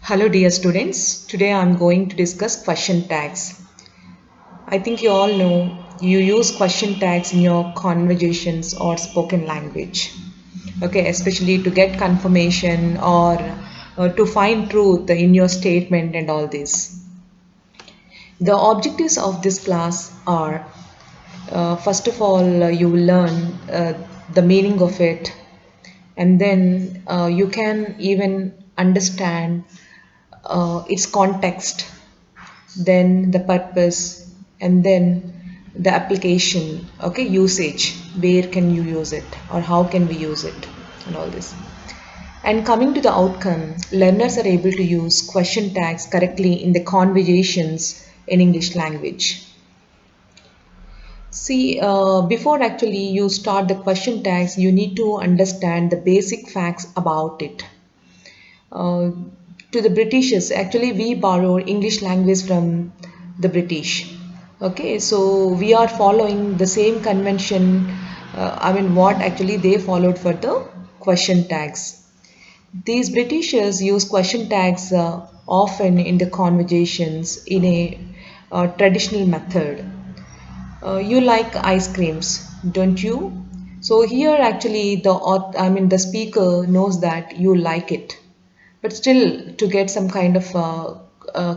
Hello dear students, today I am going to discuss question tags. I think you all know you use question tags in your conversations or spoken language. Okay, especially to get confirmation or to find truth in your statement and all this. The objectives of this class are first of all, you will learn the meaning of it, and then you can even understand its context, then the purpose, and then the application. Okay, usage, where can you use it or how can we use it, and all this. And coming to the outcome, learners are able to use question tags correctly in the conversations in English language. See, before actually you start the question tags, you need to understand the basic facts about it. uh, to the Britishers. Actually, we borrow English language from the British. Okay, so we are following the same convention. What actually they followed for the question tags. These Britishers use question tags often in the conversations in a traditional method. You like ice creams, don't you? So here actually the speaker knows that you like it, but still to get some kind of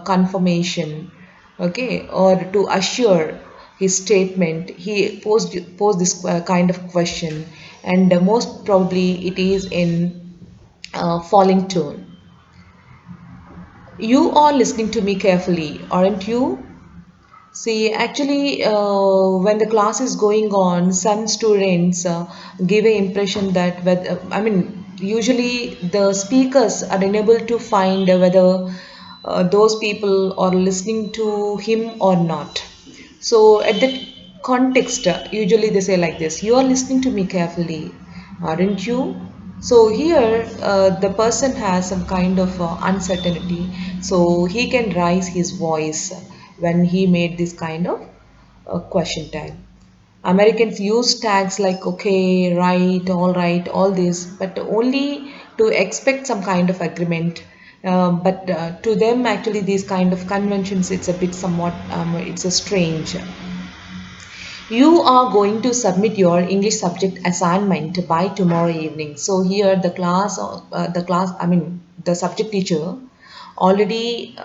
confirmation, okay, or to assure his statement, he posed this kind of question, and most probably it is in falling tone. You are listening to me carefully, aren't you? See, actually, when the class is going on, some students give an impression that usually the speakers are unable to find whether those people are listening to him or not. So, at that context, usually they say like this: "You are listening to me carefully, aren't you?" So here, the person has some kind of uncertainty, so he can raise his voice when he made this kind of question tag. Americans use tags like okay, right, all this, but only to expect some kind of agreement. But to them, actually, these kind of conventions, it's a bit somewhat, it's a strange. You are going to submit your English subject assignment by tomorrow evening. So here the subject teacher already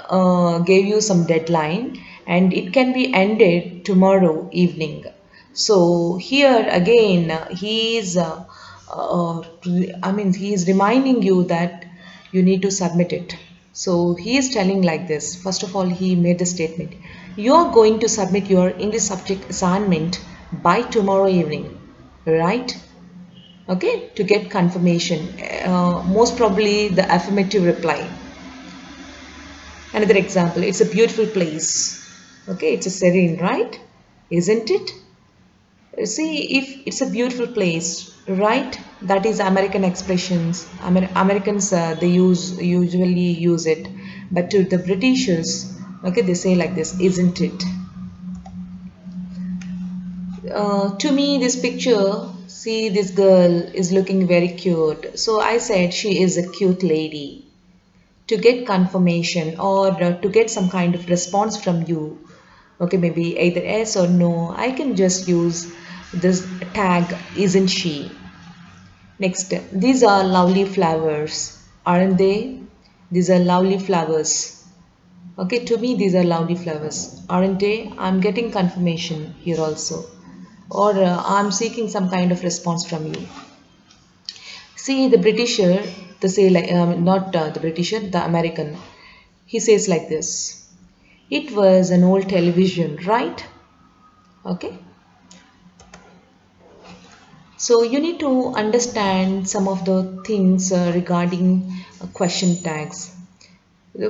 gave you some deadline, and it can be ended tomorrow evening. So here again, he is reminding you that you need to submit it. So he is telling like this. First of all, he made the statement: you are going to submit your English subject assignment by tomorrow evening, right? Okay, to get confirmation. Most probably the affirmative reply. Another example: it's a beautiful place. Okay, it's a serene, right? Isn't it? See, if it's a beautiful place, right? That is American expressions. Americans they usually use it, but to the Britishers, okay, they say like this: isn't it? To me, this picture, see, this girl is looking very cute. So I said she is a cute lady. To get confirmation or to get some kind of response from you, okay, maybe either yes or no, I can just use this tag, isn't she? Next, these are lovely flowers, aren't they? These are lovely flowers. Okay, to me, these are lovely flowers, aren't they? I'm getting confirmation here also. Or I'm seeking some kind of response from you. See, the Britisher, they say like, not the Britisher, the American, he says like this: it was an old television, right? Okay. So you need to understand some of the things regarding question tags.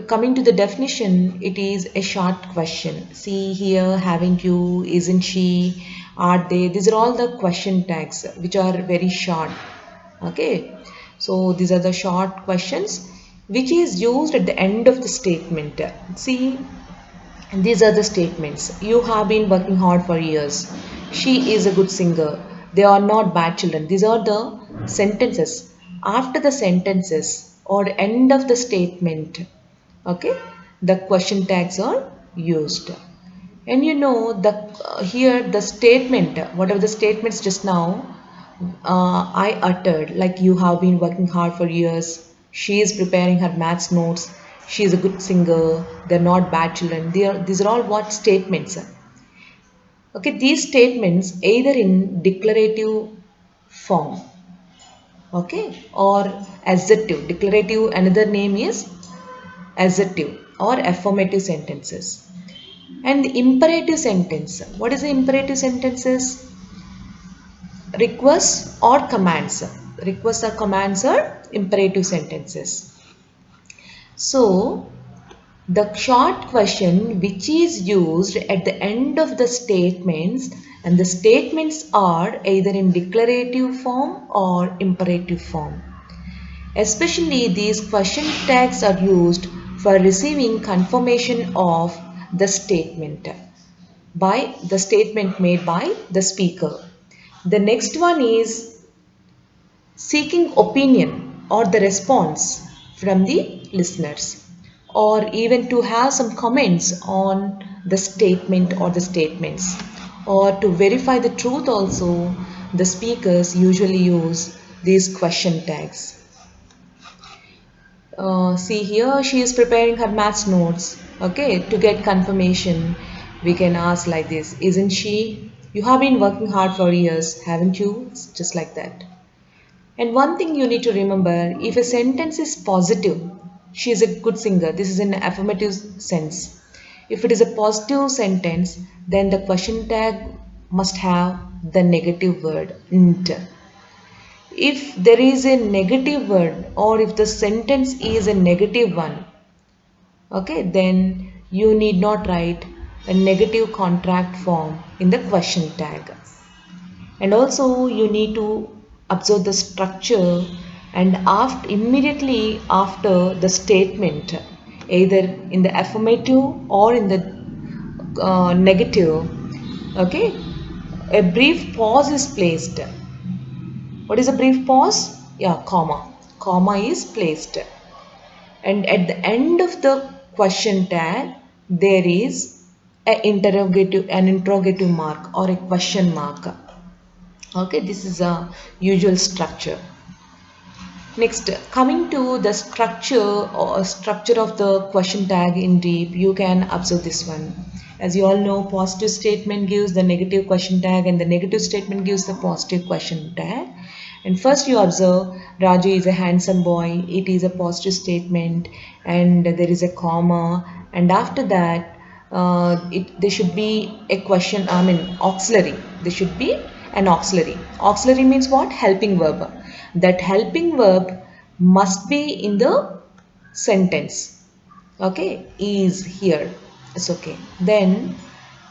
Coming to the definition, it is a short question. See here, haven't you, isn't she, are they? These are all the question tags which are very short. Okay, so these are the short questions which is used at the end of the statement. See, these are the statements. You have been working hard for years. She is a good singer. They are not bad children. These are the sentences. After the sentences, or end of the statement, okay, the question tags are used. And you know the here the statement, whatever the statements just now I uttered, like you have been working hard for years, she is preparing her maths notes, she is a good singer, they're not bad children. These are all what statements. Okay, these statements either in declarative form, okay, or adjective. Declarative, another name is adjective or affirmative sentences. And the imperative sentence. What is the imperative sentences? Requests or commands. Requests or commands are imperative sentences. So, the short question which is used at the end of the statements, and the statements are either in declarative form or imperative form. Especially these question tags are used for receiving confirmation of the statement made by the speaker. The next one is seeking opinion or the response from the listeners, or even to have some comments on the statement or the statements, or to verify the truth also. The speakers usually use these question tags. See here, she is preparing her maths notes. Okay, to get confirmation, we can ask like this: isn't she? You have been working hard for years, haven't you? It's just like that. And one thing you need to remember, if a sentence is positive, she is a good singer, this is an affirmative sense. If it is a positive sentence, then the question tag must have the negative word nt. If there is a negative word, or if the sentence is a negative one, okay, then you need not write a negative contract form in the question tag. And also you need to observe the structure, and immediately after the statement, either in the affirmative or in the negative, okay, a brief pause is placed. What is a brief pause? Yeah, comma is placed. And at the end of the question tag there is an interrogative mark or a question mark. Okay, this is a usual structure. Next, coming to the structure of the question tag in deep, you can observe this one. As you all know, positive statement gives the negative question tag, and the negative statement gives the positive question tag. And first you observe Raju is a handsome boy. It is a positive statement, and there is a comma, and after that there should be a question, I mean auxiliary. There should be an auxiliary. Auxiliary means what? Helping verb. That helping verb must be in the sentence. Okay, is here. It's okay. Then,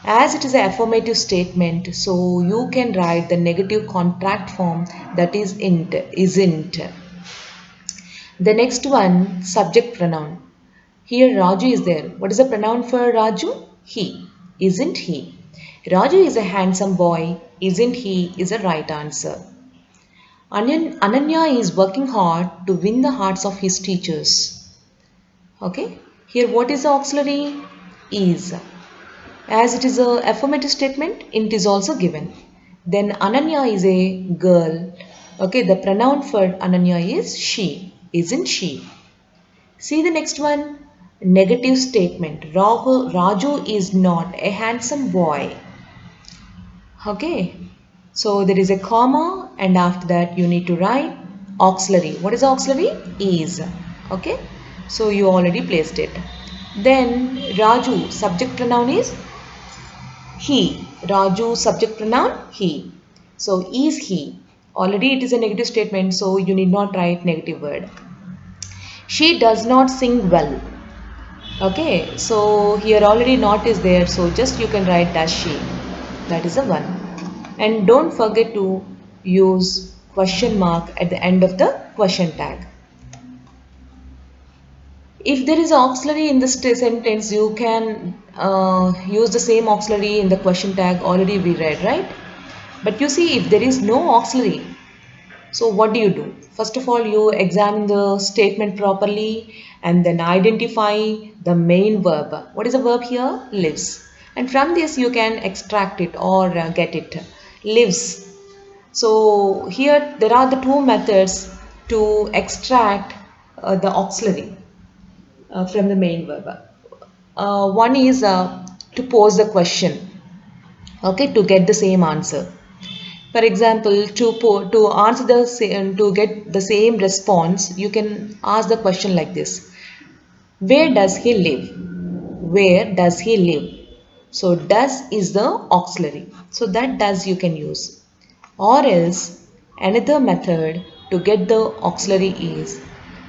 as it is an affirmative statement, so you can write the negative contract form, that is isn't. The next one, subject pronoun. Here Raju is there. What is the pronoun for Raju? He. Isn't he? Raju is a handsome boy. Isn't he? Is a right answer. Ananya is working hard to win the hearts of his teachers. Okay. Here what is the auxiliary? Is. As it is a affirmative statement, it is also given. Then Ananya is a girl. Okay. The pronoun for Ananya is she. Isn't she? See the next one. Negative statement. Raju is not a handsome boy. Okay. So there is a comma, and after that you need to write auxiliary. What is auxiliary? Is. Okay. So you already placed it. Then Raju, subject pronoun is he. Raju, subject pronoun he. So is he. Already it is a negative statement, so you need not write negative word. She does not sing well. Okay, so here already not is there, so just you can write does she. That is a one. And don't forget to use question mark at the end of the question tag. If there is auxiliary in this sentence, you can use the same auxiliary in the question tag already we read, right? But you see, if there is no auxiliary, so what do you do? first of all you examine the statement properly and then identify the main verb. What is the verb here? Lives. And from this you can extract it or get it. Lives. So here there are the two methods to extract the auxiliary from the main verb. One is to pose the question, okay, to get the same answer. For example, to answer the to get the same response, you can ask the question like this: where does he live? Where does he live? So does is the auxiliary. So that does you can use. Or else another method to get the auxiliary is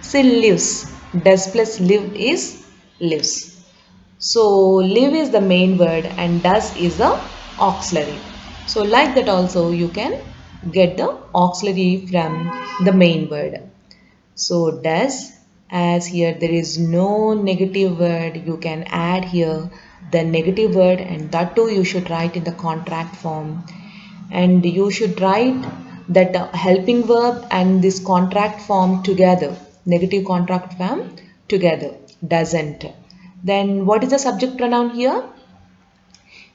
say lives. Does plus live is lives. So live is the main word and does is the auxiliary. So like that also you can get the auxiliary from the main word. So does, as here there is no negative word, you can add here the negative word, and that too you should write in the contract form. And you should write that helping verb and this contract form together, negative contract form together, doesn't. Then what is the subject pronoun here?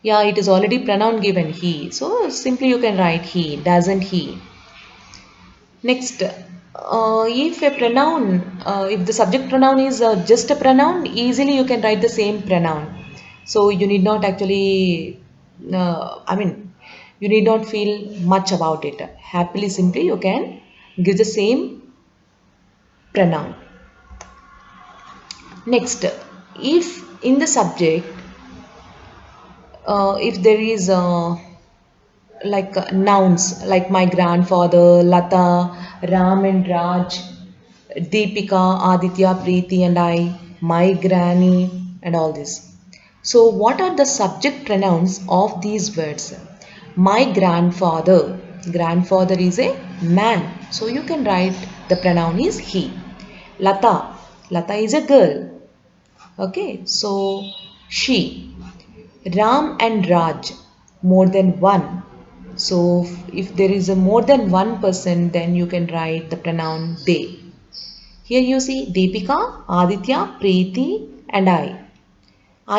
Yeah, it is already pronoun given he. So simply you can write he, doesn't he. Next, if a pronoun, if the subject pronoun is just a pronoun, easily you can write the same pronoun. So you need not actually, you need not feel much about it. Happily, simply you can give the same pronoun. Next, if in the subject, if there is like nouns like my grandfather, Lata, Ram and Raj, Deepika, Aditya, Preeti and I, my granny and all this. So what are the subject pronouns of these words? My grandfather. Grandfather is a man. So you can write the pronoun is he. Lata. Lata is a girl. Okay. So she. Ram and Raj, more than one. So if there is a more than one person, then you can write the pronoun they. Here you see Deepika, Aditya, Preeti and I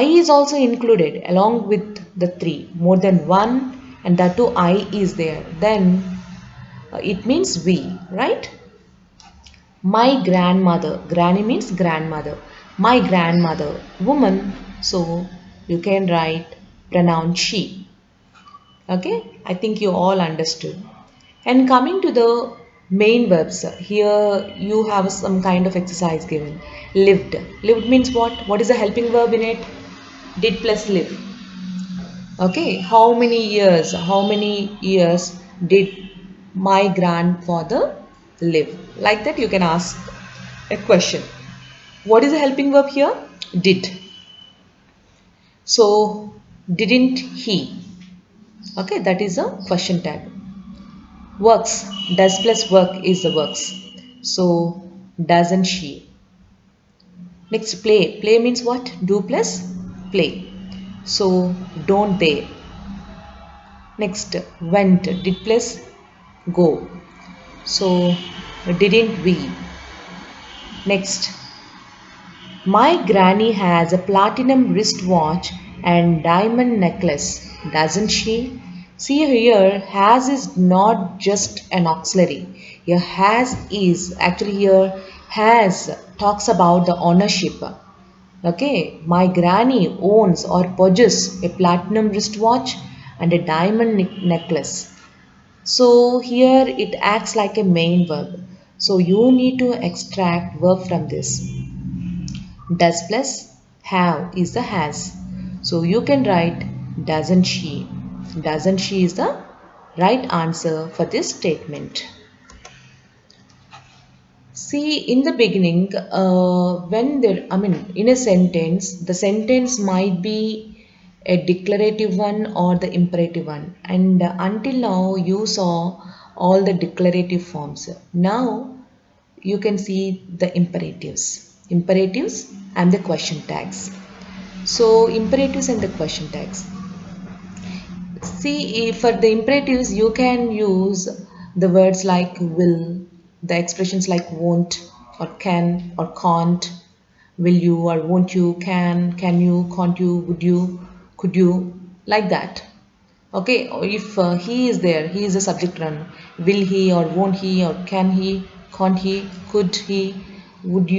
is also included along with the three. More than one and that too I is there. Then it means we, right? My grandmother. Granny means grandmother. My grandmother. Woman. So you can write pronoun she. Okay, I think you all understood. And coming to the main verbs, here you have some kind of exercise given. Lived. Lived means what? What is the helping verb in it? Did plus live. Okay, how many years? How many years did my grandfather live? Like that, you can ask a question. What is the helping verb here? Did. So, didn't he? Okay, that is a question tag. Works. Does plus work is the works. So doesn't she? Next play. Play means what? Do plus play. So don't they? Next went. Did plus go. So didn't we? Next, my granny has a platinum wristwatch and diamond necklace, doesn't she? See here, has is not just an auxiliary. Here, has is actually here, has talks about the ownership. Okay, my granny owns or possesses a platinum wristwatch and a diamond necklace. So here it acts like a main verb. So you need to extract verb from this. Does plus have is the has. So you can write doesn't she. Doesn't she is the right answer for this statement. See, in the beginning, in a sentence, the sentence might be a declarative one or the imperative one. And until now, you saw all the declarative forms. Now, you can see the imperatives and the question tags. So imperatives and the question tags. See, for the imperatives you can use the words like will, the expressions like won't or can or can't, will you or won't you, can you, can't you, would you, could you, like that. Okay, or if he is there, he is a subject run. Will he or won't he or can he, can't he, could he, would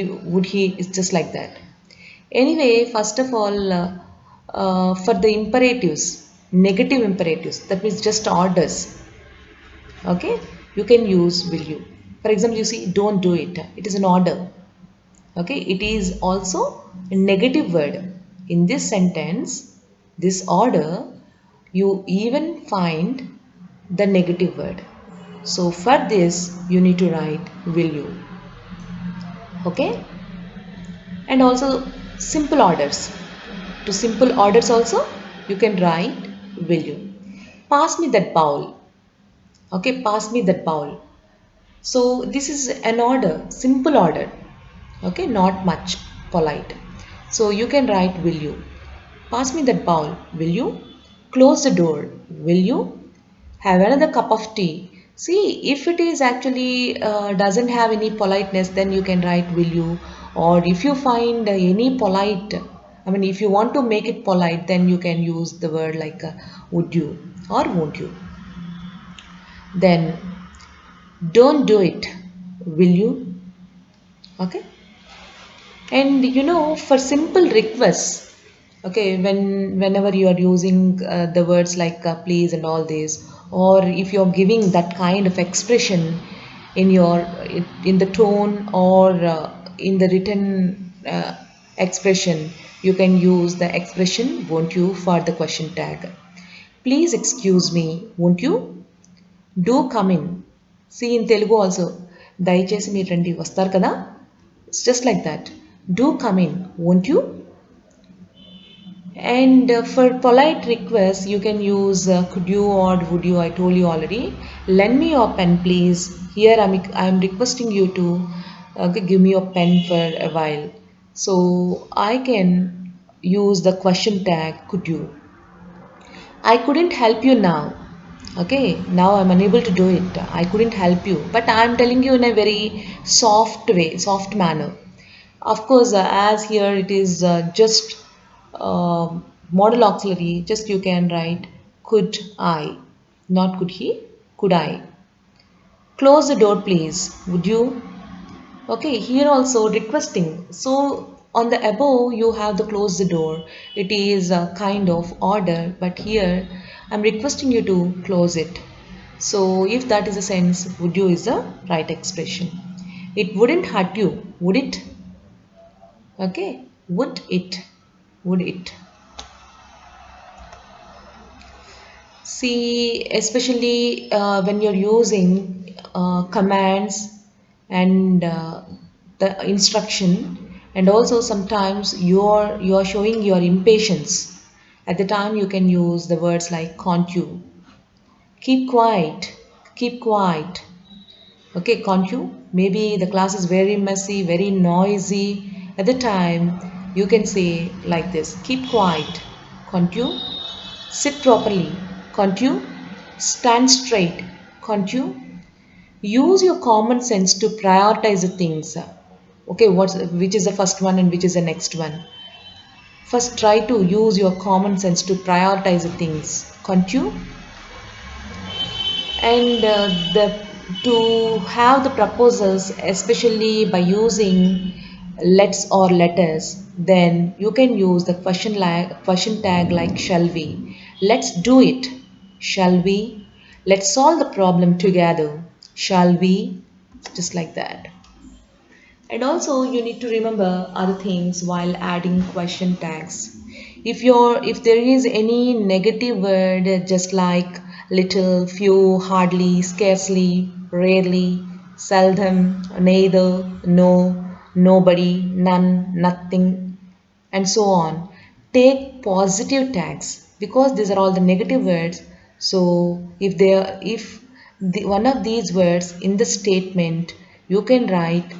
he, it's just like that. Anyway, first of all, for the imperatives, negative imperatives, that means just orders. Okay, you can use will you. For example, you see, don't do it. It is an order. Okay, it is also a negative word. In this sentence, this order, you even find the negative word. So for this, you need to write will you. Okay, and also simple orders. To simple orders also, you can write will you. Pass me that bowl. Okay, pass me that bowl. So this is an order, simple order. Okay, not much polite. So you can write will you. Pass me that bowl, will you? Close the door, will you? Have another cup of tea. See, if it is actually doesn't have any politeness, then you can write will you. Or if you find any polite, I mean, if you want to make it polite, then you can use the word like would you or won't you. Then don't do it, will you? Okay. And you know, for simple requests, okay, whenever you are using the words like please and all this, or if you are giving that kind of expression in your in the tone or in the written expression, you can use the expression won't you for the question tag. Please excuse me, won't you? Do come in. See in Telugu also, దయచేసి మీరు రండి వస్తారు కదా. It's just like that. Do come in, won't you? And for polite requests, you can use could you or would you. I told you already. Lend me your pen, please. Here I'm requesting you to give me your pen for a while. So I can use the question tag could you. I couldn't help you now. Okay, now I'm unable to do it. I couldn't help you, but I'm telling you in a very soft way, soft manner. Of course, as here it is just model auxiliary, just you can write could I, not could he, could I. Close the door, please. Would you? Okay, here also requesting. So on the above you have the close the door. It is a kind of order, but here I'm requesting you to close it. So if that is a sense, would you is the right expression. It wouldn't hurt you, would it? Okay, would it? Would it? See, especially when you're using commands and the instruction, and also sometimes you're showing your impatience. At the time, you can use the words like can't you, keep quiet, keep quiet. Okay, can't you? Maybe the class is very messy, very noisy. At the time, you can say like this: keep quiet, can't you? Sit properly, can't you? Stand straight, can't you? Use your common sense to prioritize the things. Okay, which is the first one and which is the next one? First, try to use your common sense to prioritize the things, can't you? And the to have the proposals, especially by using let's or letters, then you can use the question tag like shall we. Let's do it. Shall we? Let's solve the problem together. Shall we? Just like that. And also you need to remember other things while adding question tags. If there is any negative word just like little, few, hardly, scarcely, rarely, seldom, neither, no, nobody, none, nothing, and so on, take positive tags because these are all the negative words. So one of these words in the statement, you can write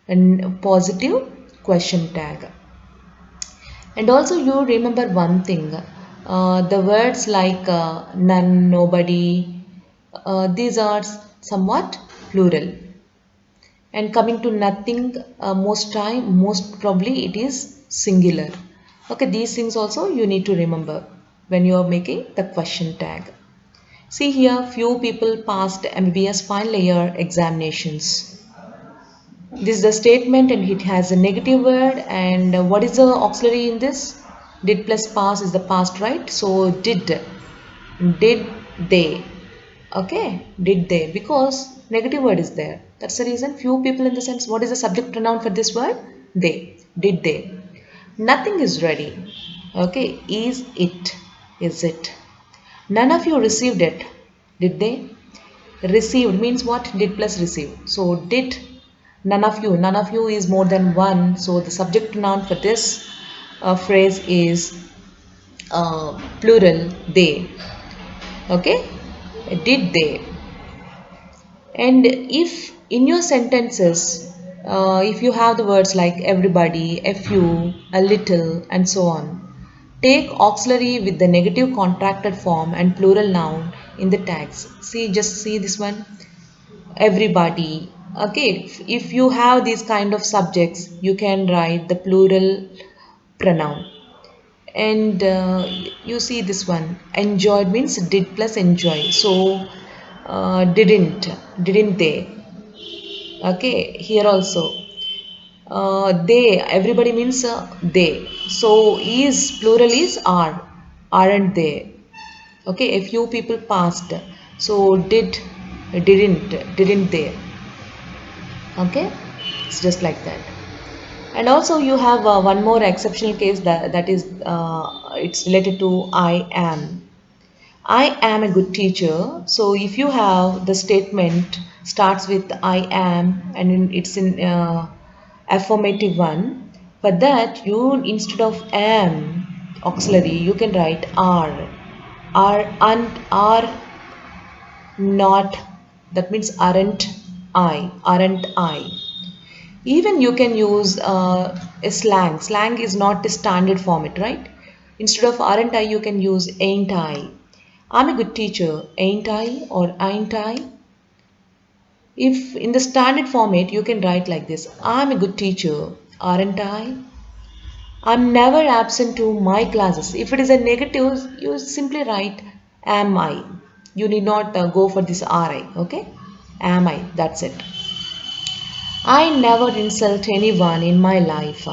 a positive question tag. And also you remember one thing, the words like none, nobody, these are somewhat plural. And coming to nothing, most probably it is singular. Okay, these things also you need to remember when you are making the question tag. See here, few people passed MBBS final year examinations. This is the statement and it has a negative word. And what is the auxiliary in this? Did plus pass is the past, right? So did they? Okay, did they? Because negative word is there. That's the reason few people in the sense. What is the subject pronoun for this word? They. Did they? Nothing is ready. Okay, is it? Is it? None of you received it. Did they? Received means what? Did plus receive. So did none of you. None of you is more than one. So the subject pronoun for this phrase is plural they. Okay? Did they? And if in your sentences, if you have the words like everybody, a few, a little, and so on, take auxiliary with the negative contracted form and plural noun in the tags. See, just see this one. Everybody. Okay, if you have these kind of subjects, you can write the plural pronoun. And you see this one. Enjoyed means did plus enjoy. So didn't they? Okay, here also they, everybody means they. So is plural is aren't they? Okay, a few people passed. So didn't they? Okay, it's just like that. And also you have one more exceptional case that is it's related to I am a good teacher. So if you have the statement starts with I am and it's in affirmative one, for that you instead of am auxiliary you can write are not, that means aren't I. Even you can use a slang is not the standard format, right? Instead of aren't I you can use ain't I. I'm a good teacher, ain't I or ain't I? If in the standard format you can write like this, I'm a good teacher, aren't I? I'm never absent to my classes. If it is a negative, you simply write am I. You need not go for this RI, okay? Am I, that's it. I never insult anyone in my life.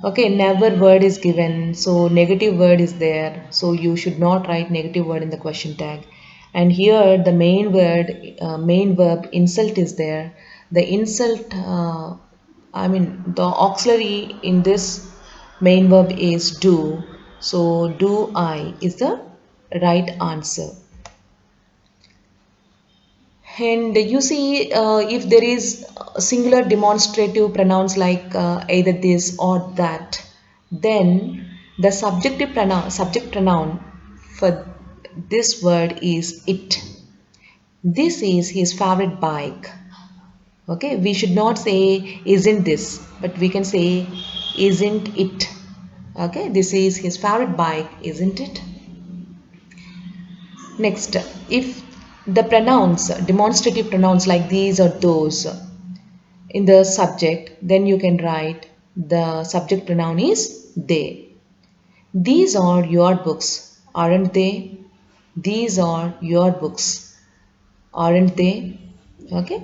Okay, never word is given, so negative word is there. So you should not write negative word in the question tag. And here the main word, main verb insult is there. The insult, the auxiliary in this main verb is do. So do I is the right answer. And you see, if there is singular demonstrative pronouns like either this or that, then the subject pronoun for this word is it. This is his favorite bike. Okay, we should not say isn't this, but we can say isn't it. Okay, this is his favorite bike, isn't it? Next, if the pronouns, demonstrative pronouns like these or those in the subject, then you can write the subject pronoun is they. These are your books, aren't they? These are your books, aren't they? Okay.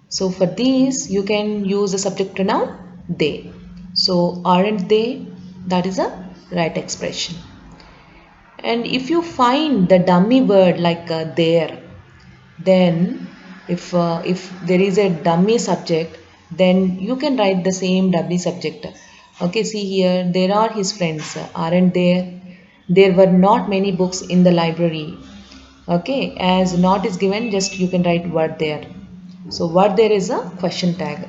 So for these, you can use the subject pronoun they. So aren't they? That is a right expression. And if you find the dummy word like there, then if there is a dummy subject, then you can write the same dummy subject. Okay, see here, there are his friends, aren't there? There were not many books in the library. Okay, as not is given, just you can write were there. So what there is a question tag.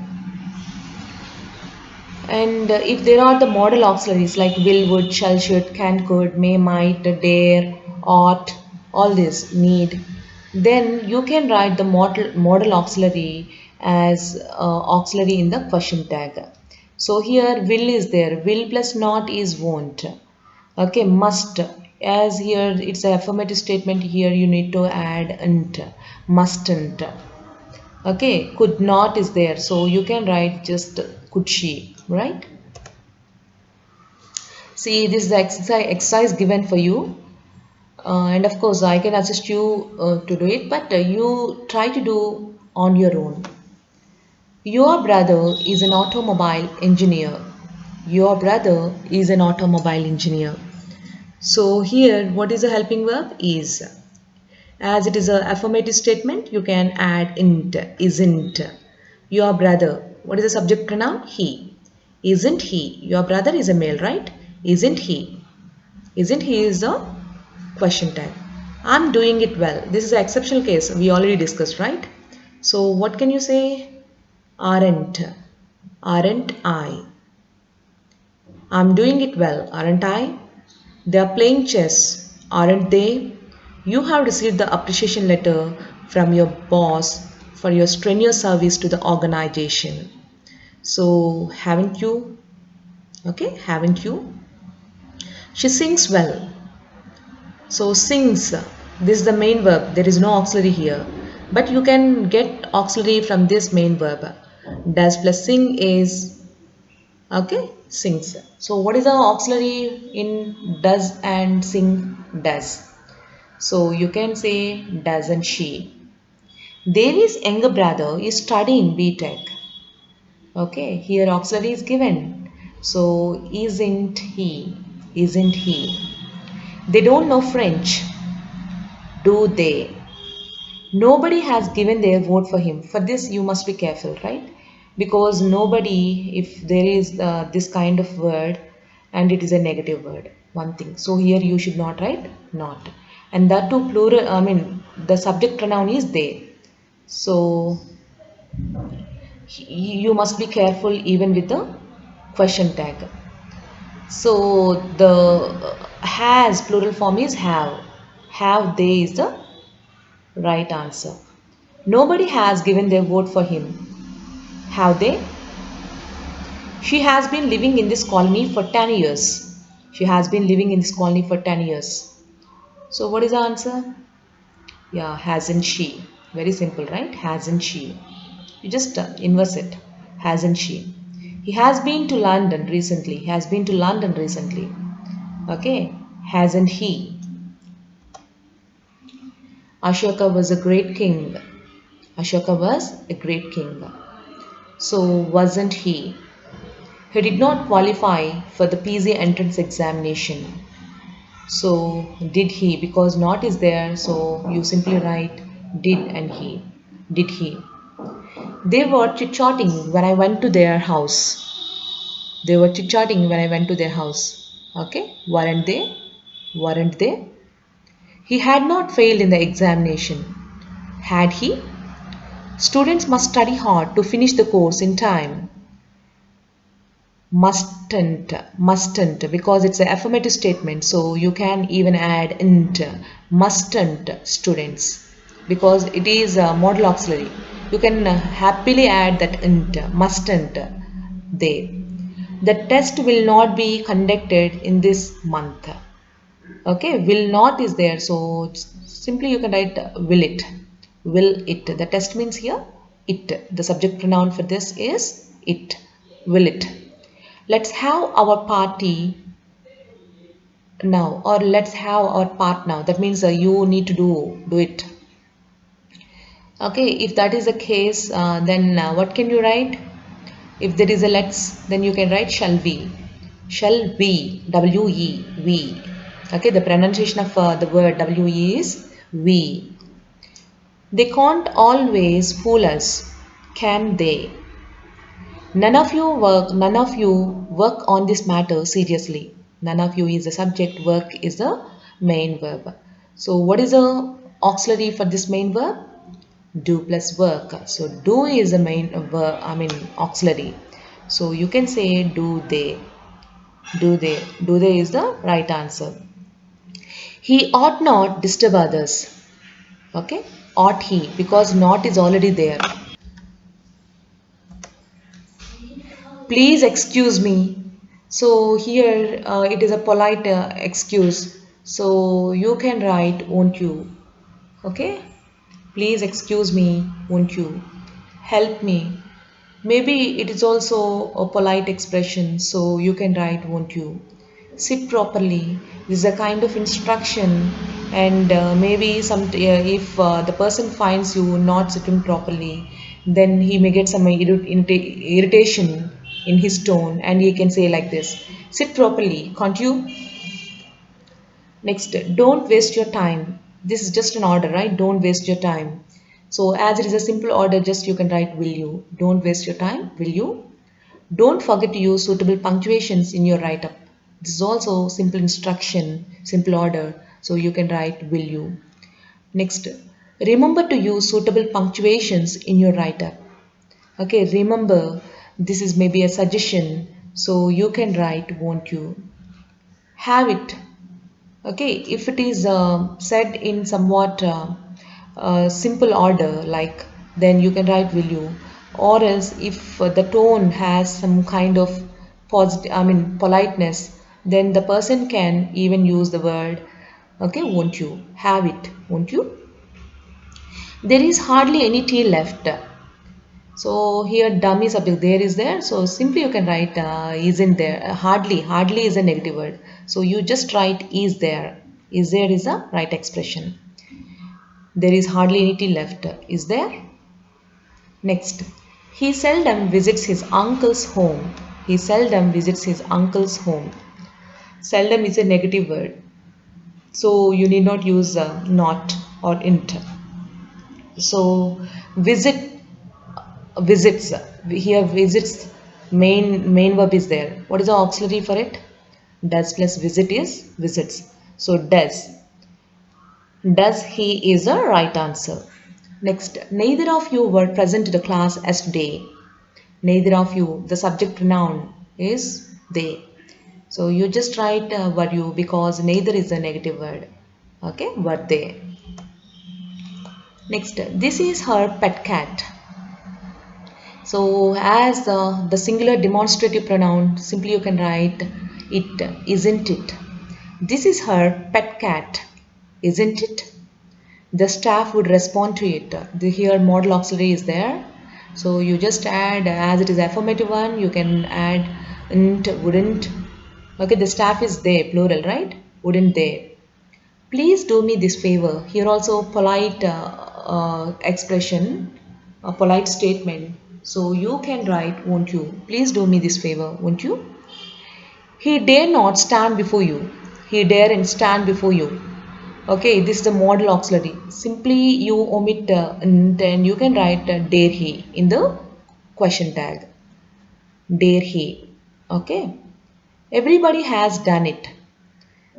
And if there are the modal auxiliaries like will, would, shall, should, can, could, may, might, dare, ought, all this, need, then you can write the modal auxiliary as auxiliary in the question tag. So here will is there, will plus not is won't. Okay, must, as here it's an affirmative statement, here you need to add nt, mustn't. Okay, could not is there. So you can write just could she, right? See, this is the exercise given for you. And of course, I can assist you to do it, but you try to do on your own. Your brother is an automobile engineer. Your brother is an automobile engineer. So here, what is a helping verb? Is. As it is a affirmative statement, you can add int, isn't. Your brother. What is the subject pronoun? He. Isn't he? Your brother is a male, right? Isn't he? Isn't he is the question tag. I'm doing it well. This is an exceptional case. We already discussed, right? So what can you say? Aren't. Aren't I? I'm doing it well, aren't I? They are playing chess, aren't they? You have received the appreciation letter from your boss for your strenuous service to the organization. So, haven't you? Okay, haven't you? She sings well. So, sings, this is the main verb. There is no auxiliary here. But you can get auxiliary from this main verb. Does plus sing is okay, sings. So what is the auxiliary in does and sing does? So you can say doesn't she? Devi's younger brother is studying BTech. Okay, here auxiliary is given. So isn't he? Isn't he? They don't know French, do they? Nobody has given their vote for him. For this, you must be careful, right? Because nobody, if there is this kind of word and it is a negative word, one thing. So here you should not write not. And that too plural, I mean, the subject pronoun is they. So you must be careful even with the question tag. So the has plural form is have. Have they is the right answer. Nobody has given their vote for him. Have they? She has been living in this colony for 10 years. She has been living in this colony for 10 years. So, what is the answer? Yeah, hasn't she? Very simple, right? Hasn't she? You just inverse it. Hasn't she? He has been to London recently. He has been to London recently. Okay, hasn't he? Ashoka was a great king. Ashoka was a great king. So, wasn't he? He did not qualify for the PZ entrance examination. So, did he? Because not is there, so you simply write did and he. Did he? They were chit chatting when I went to their house. They were chit chatting when I went to their house. Okay? Weren't they? Weren't they? He had not failed in the examination. Had he? Students must study hard to finish the course in time. Mustn't, because it's an affirmative statement, so you can even add int, mustn't students, because it is a model auxiliary. You can happily add that int, mustn't they. The test will not be conducted in this month. Okay, will not is there, so simply you can write will it. Will it. The test means here it. The subject pronoun for this is it. Will it. Let's have our party now, or let's have our part now. That means you need to do it. Okay, if that is the case, then what can you write? If there is a let's, then you can write shall we. Shall we, we, we. Okay, the pronunciation of the word we is we. They can't always fool us, can they? None of you work on this matter seriously. None of you is the subject, work is the main verb. So what is the auxiliary for this main verb? Do plus work. So do is the main verb, I mean auxiliary. So you can say do they. Do they. Do they is the right answer. He ought not disturb others. Okay? Ought he, because not is already there. Please excuse me. So here it is a polite excuse. So you can write won't you. Okay? Please excuse me, won't you? help me. Maybe it is also a polite expression, so you can write, won't you? Sit properly. This is a kind of instruction, and maybe if the person finds you not sitting properly, then he may get some irritation in his tone, and he can say like this: sit properly, can't you? Next, don't waste your time. This is just an order, right? Don't waste your time. So, as it is a simple order, just you can write will you. Don't waste your time, will you? Don't forget to use suitable punctuations in your write up. This is also simple instruction, simple order. So, you can write will you. Next, remember to use suitable punctuations in your write up. Okay, remember this is maybe a suggestion. So, you can write won't you. Have it. Okay, if it is said in somewhat simple order, like then you can write will you, or else if the tone has some kind of politeness, then the person can even use the word, okay, won't you, have it, won't you? There is hardly any tea left. So here dummy subject there is there. So simply you can write isn't there. Hardly is a negative word. So you just write is there. Is there is a right expression. There is hardly any tea left. Is there? Next. He seldom visits his uncle's home. He seldom visits his uncle's home. Seldom is a negative word. So you need not use not or int. So visit visits, here visits, main verb is there. What is the auxiliary for it? Does plus visit is visits. So does he is the right answer. Next, neither of you were present to the class yesterday. Neither of you, the subject pronoun is they. So you just write were you, because neither is a negative word. Okay, were they. Next, this is her pet cat. So as the singular demonstrative pronoun, simply you can write it, isn't it? This is her pet cat, isn't it? The staff would respond to it. The here modal auxiliary is there. So you just add, as it is affirmative one, you can add int, wouldn't. Okay, the staff is they, plural, right? Wouldn't they? Please do me this favor. Here also polite expression, a polite statement. So you can write, won't you? Please do me this favor, won't you? He dare not stand before you. He dare and stand before you. Okay, this is the modal auxiliary. Simply you omit and then you can write dare he in the question tag. Dare he. Okay. Everybody has done it.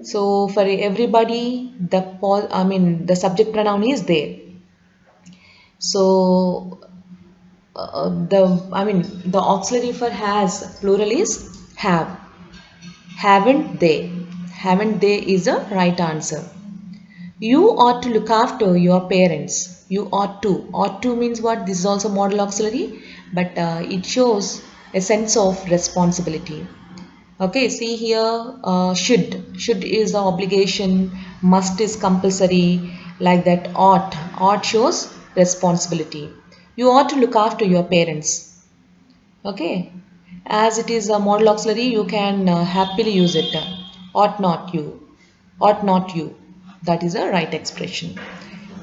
So for everybody, the subject pronoun is there. So the auxiliary for has plural is have. Haven't they? Haven't they is a right answer. You ought to look after your parents. You ought to. Ought to means what? This is also modal auxiliary, but it shows a sense of responsibility. Okay, see here, should. Should is the obligation, must is compulsory, like that. Ought shows responsibility. You ought to look after your parents. Okay, as it is a modal auxiliary, you can happily use it. Ought not you. Ought not you. That is a right expression.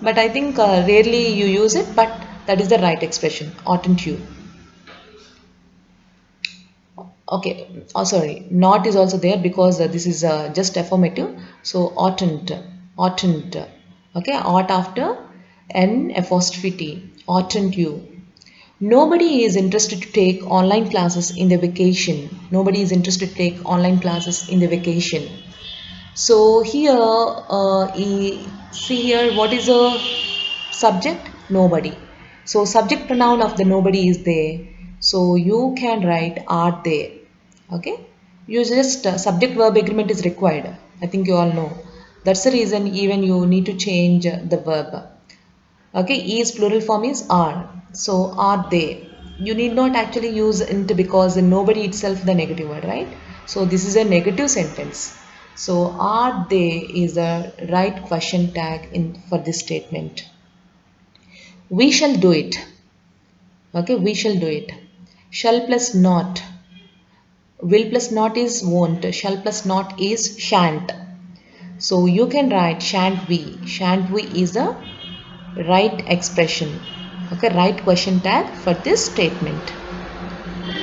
But I think rarely you use it, but that is the right expression. Oughtn't you. Okay, oh sorry, not is also there because this is just affirmative. So oughtn't. Okay, ought after N apostrophe T. Oughtn't you. Nobody is interested to take online classes in the vacation. Nobody is interested to take online classes in the vacation. So here, see here, what is a subject? Nobody. So subject pronoun of the nobody is they. So you can write are they. Okay. You just subject verb agreement is required. I think you all know. That's the reason even you need to change the verb. Okay, is plural form is are. So are they? You need not actually use int because nobody itself the negative word, right? So this is a negative sentence. So are they is the right question tag in for this statement. We shall do it. Okay, we shall do it. Shall plus not. Will plus not is won't. Shall plus not is shan't. So you can write shan't we. Shan't we is the right expression. Okay, right question tag for this statement.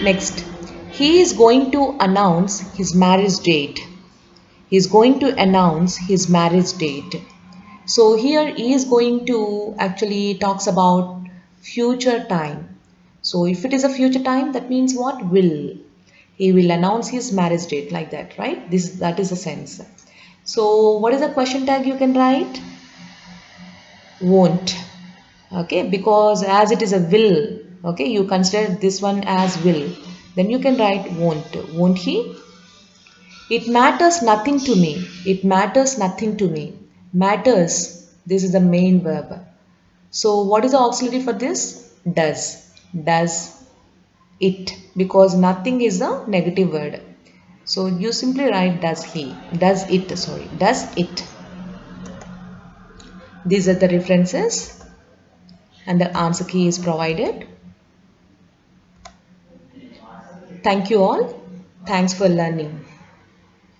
Next, he is going to announce his marriage date. He is going to announce his marriage date. So here he is going to actually talks about future time. So if it is a future time, that means what? Will. He will announce his marriage date like that, right? That is the sense. So what is the question tag you can write? Won't. Okay, because as it is a will, okay, you consider this one as will. Then you can write won't. Won't he? It matters nothing to me. It matters nothing to me. Matters. This is the main verb. So what is the auxiliary for this? Does. Does it. Because nothing is a negative word. So you simply write does he. Does it. Sorry. Does it. These are the references and the answer key is provided. Thank you all. Thanks for learning.